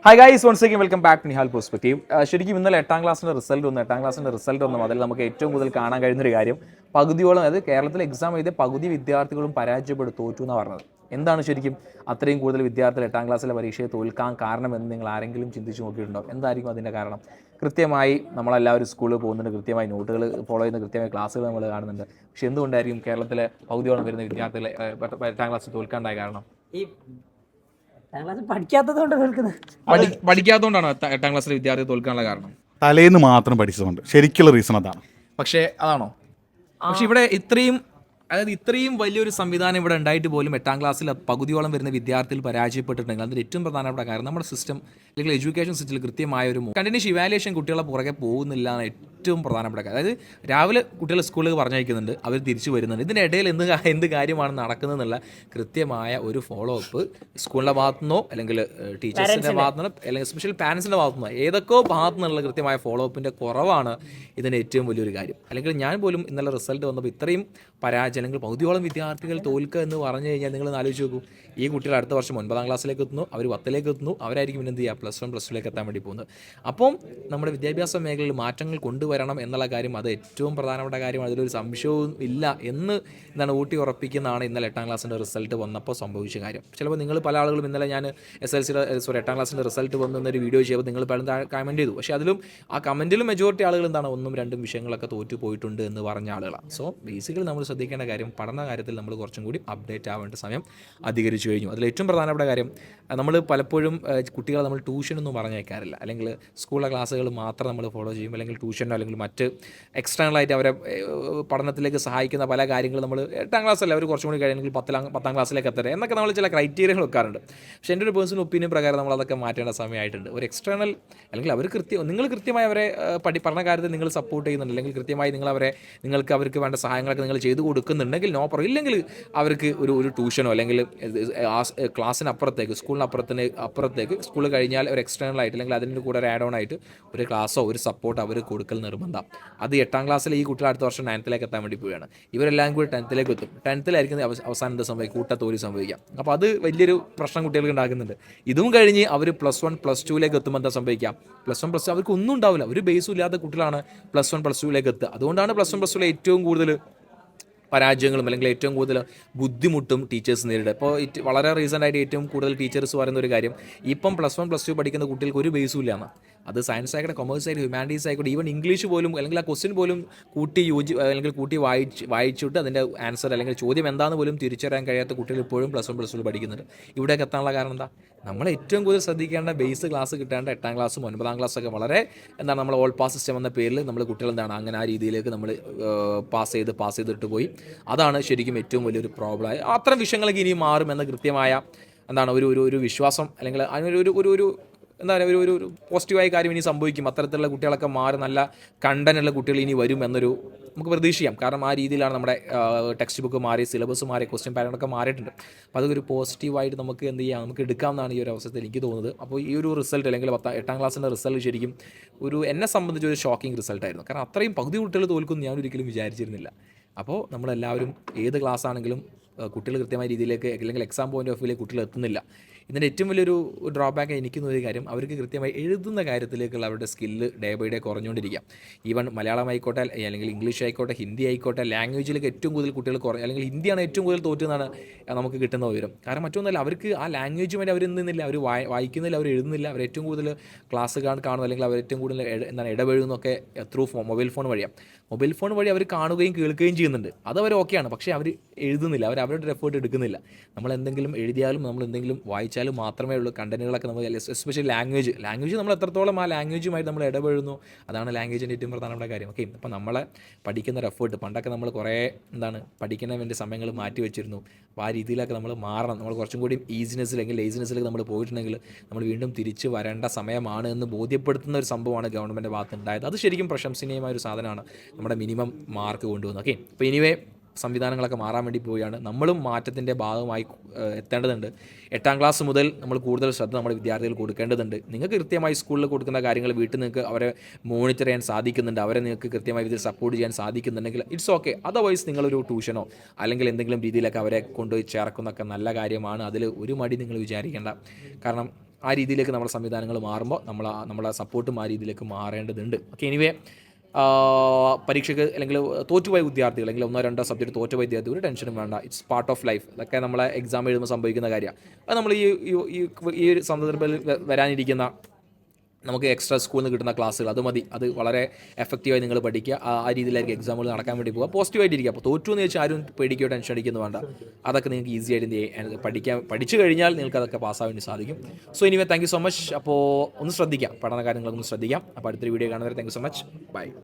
Hi guys, once again welcome back to Nihal perspective. ശരിക്കും ഇന്നലെ എട്ടാം ക്ലാസ്സിൻ്റെ റിസൾട്ട് വന്നു. അതിൽ നമുക്ക് ഏറ്റവും കൂടുതൽ കാണാൻ കഴിയുന്നൊരു കാര്യം, പകുതിയോളം, അതായത് കേരളത്തിൽ എക്സാം എഴുതിയ പകുതി വിദ്യാർത്ഥികളും തോറ്റു എന്നാണ് പറഞ്ഞത്. എന്താണ് ശരിക്കും അത്രയും കൂടുതൽ വിദ്യാർത്ഥികൾ എട്ടാം ക്ലാസ്സിലെ പരീക്ഷയെ തോൽക്കാൻ കാരണമെന്ന് നിങ്ങൾ ആരെങ്കിലും ചിന്തിച്ച് നോക്കിയിട്ടുണ്ടോ? എന്തായിരിക്കും അതിൻ്റെ കാരണം? കൃത്യമായി നമ്മളെല്ലാവരും സ്കൂളിൽ പോകുന്നുണ്ട്, കൃത്യമായി നോട്ടുകൾ ഫോളോ ചെയ്യുന്ന, കൃത്യമായി ക്ലാസ്സുകൾ നമ്മൾ കാണുന്നുണ്ട്. പക്ഷെ എന്തുകൊണ്ടായിരിക്കും കേരളത്തിലെ പകുതിയോളം വരുന്ന വിദ്യാർത്ഥികളെ എട്ടാം ക്ലാസ്സിൽ തോൽക്കാണ്ടായ കാരണം? ഈ പഠിക്കാത്തതുകൊണ്ട് പഠിക്കാത്തതുകൊണ്ടാണ് എട്ടാം ക്ലാസ്സിലെ വിദ്യാർത്ഥി തോൽക്കാനുള്ള കാരണം? തലേന്ന് മാത്രം പഠിച്ചതുകൊണ്ട്. ശരിക്കുള്ള റീസൺ അതാണ്. പക്ഷേ അതാണോ? പക്ഷെ ഇവിടെ ഇത്രയും വലിയൊരു സംവിധാനം ഇവിടെ ഉണ്ടായിട്ട് പോലും എട്ടാം ക്ലാസ്സിൽ പകുതിയോളം വരുന്ന വിദ്യാർത്ഥികൾ പരാജയപ്പെട്ടിട്ടുണ്ടെങ്കിൽ അതിന് ഏറ്റവും പ്രധാനപ്പെട്ട കാര്യം നമ്മുടെ സിസ്റ്റം അല്ലെങ്കിൽ എഡ്യൂക്കേഷൻ സിസ്റ്റത്തിൽ കൃത്യമായ ഒരു കണ്ടിന്യൂസ് ഇവാലുവേഷൻ കുട്ടികളെ പുറകെ പോകുന്നില്ല എന്ന് ഏറ്റവും പ്രധാനപ്പെട്ട കാര്യം. അതായത് രാവിലെ കുട്ടികൾ സ്കൂളിൽ പറഞ്ഞയക്കുന്നുണ്ട്, അവർ തിരിച്ചു വരുന്നുണ്ട്. ഇതിൻ്റെ ഇടയിൽ എന്ത് കാര്യമാണ് നടക്കുന്നതെന്നുള്ള കൃത്യമായ ഒരു ഫോളോ അപ്പ് സ്കൂളിൻ്റെ ഭാഗത്തുനിന്നോ അല്ലെങ്കിൽ ടീച്ചേഴ്സിൻ്റെ ഭാഗത്തുനിന്നോ അല്ലെങ്കിൽ എസ്പെഷ്യലി പാരൻസിൻ്റെ ഭാഗത്തുനിന്നോ ഏതൊക്കെയോ ഭാഗത്തു നിന്നുള്ള കൃത്യമായ ഫോളോ അപ്പിൻ്റെ കുറവാണ് ഇതിൻ്റെ ഏറ്റവും വലിയൊരു കാര്യം. അല്ലെങ്കിൽ ഞാൻ പോലും ഇന്നലെ റിസൾട്ട് വന്നപ്പോൾ ഇത്രയും പരാജയം അല്ലെങ്കിൽ പകുതിയോളം വിദ്യാർത്ഥികൾ തോൽക്കുക എന്ന് പറഞ്ഞു കഴിഞ്ഞാൽ നിങ്ങൾ ആലോചിച്ച് നോക്കൂ. ഈ കുട്ടികൾ അടുത്ത വർഷം 9ാം ക്ലാസ്സിലേക്ക് എത്തുന്നു, അവർ 10ലേക്ക് എത്തുന്നു, അവരായിരിക്കും പിന്നെ എന്ത് ചെയ്യുക, +1 +2ലേക്ക് എത്താൻ വേണ്ടി പോകുന്നത്. അപ്പം നമ്മുടെ വിദ്യാഭ്യാസ മേഖലയിൽ മാറ്റങ്ങൾ കൊണ്ടുവരണം എന്നുള്ള കാര്യം അത് ഏറ്റവും പ്രധാനപ്പെട്ട കാര്യമാണ്. അതിലൊരു സംശയവും ഇല്ല എന്ന് ഊട്ടി ഉറപ്പിക്കുന്നതാണ് ഇന്നലെ 8ാം ക്ലാസ്സിൻ്റെ റിസൾട്ട് വന്നപ്പോൾ സംഭവിച്ച കാര്യം. ചിലപ്പോൾ നിങ്ങൾ പല ആളുകളും ഇന്നലെ ഞാൻ എട്ടാം ക്ലാസ്സിൻ്റെ റിസൾട്ട് വന്നൊരു വീഡിയോ ചെയ്യുമ്പോൾ നിങ്ങൾ പലരും കമൻറ്റ് ചെയ്തു. പക്ഷേ അതിലും ആ കമൻറ്റിലും മെജോറിറ്റി ആളുകൾ എന്താണ് 1ഉം 2ഉം വിഷയങ്ങളൊക്കെ തോറ്റു പോയിട്ടുണ്ട് എന്ന് പറഞ്ഞ ആളുകളാണ്. സോ ബേസിക്കലി നമ്മൾ ശ്രദ്ധിക്കേണ്ട കാര്യം, പഠന കാര്യത്തിൽ നമ്മൾ കുറച്ചും കൂടി അപ്ഡേറ്റ് ആവേണ്ട സമയം അധികരിച്ചു കഴിഞ്ഞു. അതിൽ ഏറ്റവും പ്രധാനപ്പെട്ട കാര്യം, നമ്മൾ പലപ്പോഴും കുട്ടികളെ നമ്മൾ ട്യൂഷനൊന്നും പറഞ്ഞേക്കാറില്ല, അല്ലെങ്കിൽ സ്കൂളിലെ ക്ലാസ്സുകൾ മാത്രം നമ്മൾ ഫോളോ ചെയ്യും, അല്ലെങ്കിൽ ട്യൂഷനോ അല്ലെങ്കിൽ മറ്റ് എക്സ്റ്റേണലായിട്ട് അവരെ പഠനത്തിലേക്ക് സഹായിക്കുന്ന പല കാര്യങ്ങളും നമ്മൾ 8ാം ക്ലാസ്സല്ല, അവർ കുറച്ചും കൂടി കഴിയുമെങ്കിൽ 10ാം ക്ലാസ്സിലേക്ക് എത്തട്ടെ എന്നൊക്കെ നമ്മൾ ചില ക്രൈറ്റീരിയകൾ വെക്കാറുണ്ട്. പക്ഷേ എൻ്റെ ഒരു പേഴ്സണൽ ഒപ്പീനിയൻ പ്രകാരം നമ്മൾ അതൊക്കെ മാറ്റേണ്ട സമയമായിട്ടുണ്ട്. ഒരു എക്സ്റ്റേണൽ അല്ലെങ്കിൽ അവർ നിങ്ങൾ കൃത്യമായി അവരെ പഠന കാര്യത്തിൽ നിങ്ങൾ സപ്പോർട്ട് ചെയ്യുന്നുണ്ട്, അല്ലെങ്കിൽ കൃത്യമായി നിങ്ങൾക്ക് അവർക്ക് വേണ്ട സഹായങ്ങളൊക്കെ നിങ്ങൾ ചെയ്തു കൊടുക്കുന്നുണ്ടെങ്കിൽ നോ പ്രോബ്ലം. ഇല്ലെങ്കിൽ അവർക്ക് ഒരു ട്യൂഷനോ അല്ലെങ്കിൽ ക്ലാസ്സിനപ്പുറത്തേക്ക് അപ്പുറത്തേക്ക് സ്കൂൾ കഴിഞ്ഞാൽ ഒരു എക്സ്റ്റേണൽ ആയിട്ട് അല്ലെങ്കിൽ അതിൻ്റെ കൂടെ ഒരു ആഡ് ഓൺ ആയിട്ട് ഒരു ക്ലാസ്സോ ഒരു സപ്പോർട്ട് അവർ കൊടുക്കൽ നിർബന്ധം. അത് 8ാം ക്ലാസ്സിൽ ഈ കുട്ടികൾ അടുത്ത വർഷം 9ത്തിലേക്ക് എത്താൻ വേണ്ടി പോവുകയാണ്. ഇവരെല്ലാം കൂടി 10ത്തിലേക്ക് എത്തും. 10ത്തിലായിരിക്കും അവസാനം എന്താ സംഭവിക്കുക, കൂട്ടത്തോലി സംഭവിക്കാം. അപ്പോൾ അത് വലിയൊരു പ്രശ്നം കുട്ടികൾക്ക് ഉണ്ടാക്കുന്നുണ്ട്. ഇതും കഴിഞ്ഞ് അവർ +1 +2ലേക്ക് എത്തുമ്പോൾ എന്താ സംഭവിക്കാം, +1 +2 അവർക്ക് ഒന്നും ഉണ്ടാവില്ല. ഒരു ബേസും ഇല്ലാത്ത കുട്ടികളാണ് +1 +2ലേക്ക് എത്തുക. അതുകൊണ്ടാണ് +1 +2 ഏറ്റവും കൂടുതൽ പരാജയങ്ങളും അല്ലെങ്കിൽ ഏറ്റവും കൂടുതൽ ബുദ്ധിമുട്ടും ടീച്ചേഴ്സ് നേരിടുക. ഇപ്പോൾ വളരെ റീസെൻ്റായിട്ട് ഏറ്റവും കൂടുതൽ ടീച്ചേഴ്സ് പറയുന്ന ഒരു കാര്യം, ഇപ്പം +1 +2 പഠിക്കുന്ന കുട്ടികൾക്ക് ഒരു ബേസും ഇല്ലാന്ന്. അത് സയൻസ് ആയിക്കോട്ടെ, കൊമേഴ്സ് ആയിക്കോട്ടെ, ഹ്യൂമാനിറ്റീസ് ആയിക്കോട്ടെ, ഈവൻ ഇംഗ്ലീഷ് പോലും അല്ലെങ്കിൽ ആ ക്വസ്റ്റ്യൻ പോലും കൂട്ടി വായിച്ചിട്ട് അതിൻ്റെ ആൻസർ അല്ലെങ്കിൽ ചോദ്യം എന്താണെന്ന് പോലും തിരിച്ചറിയാൻ കഴിയാത്ത കുട്ടികൾ ഇപ്പോഴും +1 +2 പഠിക്കുന്നുണ്ട്. ഇവിടേക്ക് എത്താനുള്ള കാരണം എന്താ? നമ്മൾ ഏറ്റവും കൂടുതൽ ശ്രദ്ധിക്കേണ്ട ബേസ് ക്ലാസ് കിട്ടേണ്ട 8ാം ക്ലാസ്സും 9ാം ക്ലാസ്സൊക്കെ വളരെ നമ്മൾ ഓൾ പാസ് സിസ്റ്റം എന്ന പേരിൽ നമ്മൾ കുട്ടികൾ അങ്ങനെ ആ രീതിയിലേക്ക് നമ്മൾ പാസ് ചെയ്തിട്ട് പോയി. അതാണ് ശരിക്കും ഏറ്റവും വലിയൊരു പ്രോബ്ലം. അത്തരം വിഷയങ്ങളൊക്കെ ഇനി മാറുമെന്ന കൃത്യമായ ഒരു വിശ്വാസം അല്ലെങ്കിൽ അതിനൊരു ഒരു പോസിറ്റീവായ കാര്യം ഇനി സംഭവിക്കും. അത്തരത്തിലുള്ള കുട്ടികളൊക്കെ മാറി നല്ല കണ്ടന്റുള്ള കുട്ടികൾ ഇനി വരും എന്നൊരു നമുക്ക് പ്രതീക്ഷിക്കാം. കാരണം ആ രീതിയിലാണ് നമ്മുടെ ടെക്സ്റ്റ് ബുക്ക് മാറി, സിലബസ് മാറി, ക്വസ്റ്റ്യൻ പാറ്റേണൊക്കെ മാറിയിട്ടുണ്ട്. അപ്പോൾ അതൊരു പോസിറ്റീവായിട്ട് നമുക്ക് നമുക്ക് എടുക്കാമെന്നാണ് ഈ ഒരു അവസരത്തിൽ എനിക്ക് തോന്നുന്നത്. അപ്പോൾ ഈ ഒരു റിസൾട്ട് അല്ലെങ്കിൽ 8ാം ക്ലാസ്സിൻ്റെ റിസൾട്ട് ശരിക്കും എന്നെ സംബന്ധിച്ച് ഒരു ഷോക്കിംഗ് റിസൾട്ടായിരുന്നു. കാരണം അത്രയും പകുതി കുട്ടികൾ തോൽക്കുമെന്ന് ഞാൻ ഒരിക്കലും വിചാരിച്ചിരുന്നില്ല. അപ്പോൾ നമ്മളെല്ലാവരും ഏത് ക്ലാസ് ആണെങ്കിലും കുട്ടികൾ കൃത്യമായ രീതിയിലേക്ക് അല്ലെങ്കിൽ എക്സാം പോയിൻ്റ് ഓഫ് വ്യൂവിലേക്ക് കുട്ടികൾ എത്തുന്നില്ല. ഇതിൻ്റെ ഏറ്റവും വലിയൊരു ഡ്രോബാക്ക് എനിക്ക് തോന്നിയ കാര്യം, അവർക്ക് കൃത്യമായി എഴുതുന്ന കാര്യത്തിലേക്കുള്ള അവരുടെ സ്കില്ല് ഡേ ബൈ ഡേ കുറഞ്ഞുകൊണ്ടിരിക്കുക. ഈവൻ മലയാളം ആയിക്കോട്ടെ അല്ലെങ്കിൽ ഇംഗ്ലീഷ് ആയിക്കോട്ടെ, ഹിന്ദി ആയിക്കോട്ടെ, ലാംഗ്വേജിലേക്ക് ഏറ്റവും കൂടുതൽ കുട്ടികൾ അല്ലെങ്കിൽ ഹിന്ദിയാണ് ഏറ്റവും കൂടുതൽ തോറ്റെന്നാണ് നമുക്ക് കിട്ടുന്ന വിവരം. കാരണം മറ്റൊന്നല്ല, അവർക്ക് ആ ലാംഗ്വേജുമായിട്ട് അവർ നിന്നില്ല, അവർ വായിക്കുന്നില്ല, അവർ എഴുതുന്നില്ല. അവർ ഏറ്റവും കൂടുതൽ ക്ലാസ് കാണുന്നു അല്ലെങ്കിൽ അവർ ഏറ്റവും കൂടുതൽ ഇടപഴകുന്നതൊക്കെ ത്രൂ മൊബൈൽ ഫോൺ വഴിയാണ്. മൊബൈൽ ഫോൺ വഴി അവർ കാണുകയും കേൾക്കുകയും ചെയ്യുന്നുണ്ട്, അതവർ ഓക്കെയാണ്. പക്ഷേ അവർ എഴുതുന്നില്ല, അവരുടെ എഫേർട്ട് എടുക്കുന്നില്ല. നമ്മൾ എന്തെങ്കിലും എഴുതിയാലും നമ്മൾ എന്തെങ്കിലും വായിച്ചാലും മാത്രമേ ഉള്ളൂ കണ്ടന്റുകളൊക്കെ നമുക്ക്, എസ്പെഷ്യലി ലാംഗ്വേജ് നമ്മൾ എത്രത്തോളം ആ ലാംഗ്വേജുമായിട്ട് നമ്മൾ ഇടപെടുന്നു, അതാണ് ലാംഗ്വേജിൻ്റെ ഏറ്റവും പ്രധാനപ്പെട്ട കാര്യം. ഓക്കെ, അപ്പോൾ നമ്മളെ പഠിക്കുന്ന ഒരു എഫേർട്ട്, പണ്ടൊക്കെ നമ്മൾ കുറേ പഠിക്കുന്നതിന് വേണ്ടി സമയങ്ങൾ മാറ്റി വെച്ചിരുന്നു. അപ്പോൾ ആ രീതിയിലൊക്കെ നമ്മൾ മാറണം. നമ്മൾ കുറച്ചും കൂടി ഈസിനെസ് അല്ലെങ്കിൽ ലേസിനെസ്സിലേക്ക് നമ്മൾ പോയിട്ടുണ്ടെങ്കിൽ നമ്മൾ വീണ്ടും തിരിച്ച് വരേണ്ട സമയമാണ് എന്ന് ബോധ്യപ്പെടുത്തുന്ന ഒരു സംഭവമാണ് ഗവൺമെൻറ് ഭാഗത്ത് ഉണ്ടായത്. അത് ശരിക്കും പ്രശംസനീയമായ ഒരു സാധനമാണ്, നമ്മുടെ മിനിമം മാർക്ക് കൊണ്ടുവന്നത്. ഓക്കെ, അപ്പോൾ എനിവേ സംവിധാനങ്ങളൊക്കെ മാറാൻ വേണ്ടി പോവുകയാണ്. നമ്മളും മാറ്റത്തിൻ്റെ ഭാഗമായി എത്തേണ്ടതുണ്ട്. 8ാം ക്ലാസ് മുതൽ നമ്മൾ കൂടുതൽ ശ്രദ്ധ നമ്മുടെ വിദ്യാർത്ഥികൾ കൊടുക്കേണ്ടതുണ്ട്. നിങ്ങൾക്ക് കൃത്യമായി സ്കൂളിൽ കൊടുക്കുന്ന കാര്യങ്ങൾ വീട്ടിൽ നിങ്ങൾക്ക് അവരെ മോണിറ്റർ ചെയ്യാൻ സാധിക്കുന്നുണ്ട്, അവരെ നിങ്ങൾക്ക് കൃത്യമായി ഇതിൽ സപ്പോർട്ട് ചെയ്യാൻ സാധിക്കുന്നുണ്ടെങ്കിൽ ഇറ്റ്സ് ഓക്കെ. അതർവൈസ് നിങ്ങളൊരു ട്യൂഷനോ അല്ലെങ്കിൽ എന്തെങ്കിലും രീതിയിലൊക്കെ അവരെ കൊണ്ടുപോയി ചേർക്കുന്നതൊക്കെ നല്ല കാര്യമാണ്. അതിൽ ഒരു മടി നിങ്ങൾ വിചാരിക്കേണ്ട. കാരണം ആ രീതിയിലേക്ക് നമ്മുടെ സംവിധാനങ്ങൾ മാറുമ്പോൾ നമ്മളെ സപ്പോർട്ടും ആ രീതിയിലേക്ക് മാറേണ്ടതുണ്ട്. ഓക്കെ, എനിവേ പരീക്ഷയ്ക്ക് അല്ലെങ്കിൽ തോറ്റുപോയ വിദ്യാർത്ഥികൾ അല്ലെങ്കിൽ 1-2 സബ്ജക്റ്റ് തോറ്റുപോയ വിദ്യാർത്ഥികൾ ഒരു ടെൻഷനും വേണ്ട. It's part of life. ഇതൊക്കെ നമ്മളെ എക്സാം എഴുതുമ്പോൾ സംഭവിക്കുന്ന കാര്യമാണ്. അത് നമ്മൾ ഈ ഒരു സന്ദർഭത്തിൽ വരാനിരിക്കുന്ന നമുക്ക് എക്സ്ട്രാ സ്കൂളിൽ നിന്ന് കിട്ടുന്ന ക്ലാസ്സുകൾ അത് മതി. അത് വളരെ എഫക്റ്റീവായി നിങ്ങൾ പഠിക്കുക. ആ രീതിയിലായിരിക്കും എക്സാമുകൾ നടക്കാൻ വേണ്ടി പോകുക. പോസിറ്റീവായിട്ടിരിക്കുക. അപ്പോൾ തോറ്റു എന്ന് വെച്ചാൽ ആരും പേടിക്കുകയോ ടെൻഷൻ അടിക്കുന്നു വേണ്ട. അതൊക്കെ നിങ്ങൾക്ക് ഈസി ആയിട്ട് പഠിച്ചു കഴിഞ്ഞാൽ നിങ്ങൾക്ക് അതൊക്കെ പാസ്സാകാൻ വേണ്ടി സാധിക്കും. So anyway thank you so much. അപ്പോൾ ഒന്ന് ശ്രദ്ധിക്കാം, പഠന കാര്യങ്ങളൊന്ന് ശ്രദ്ധിക്കാം. അപ്പോൾ അടുത്തൊരു വീഡിയോ കാണുന്നവരെ thank you so much. By.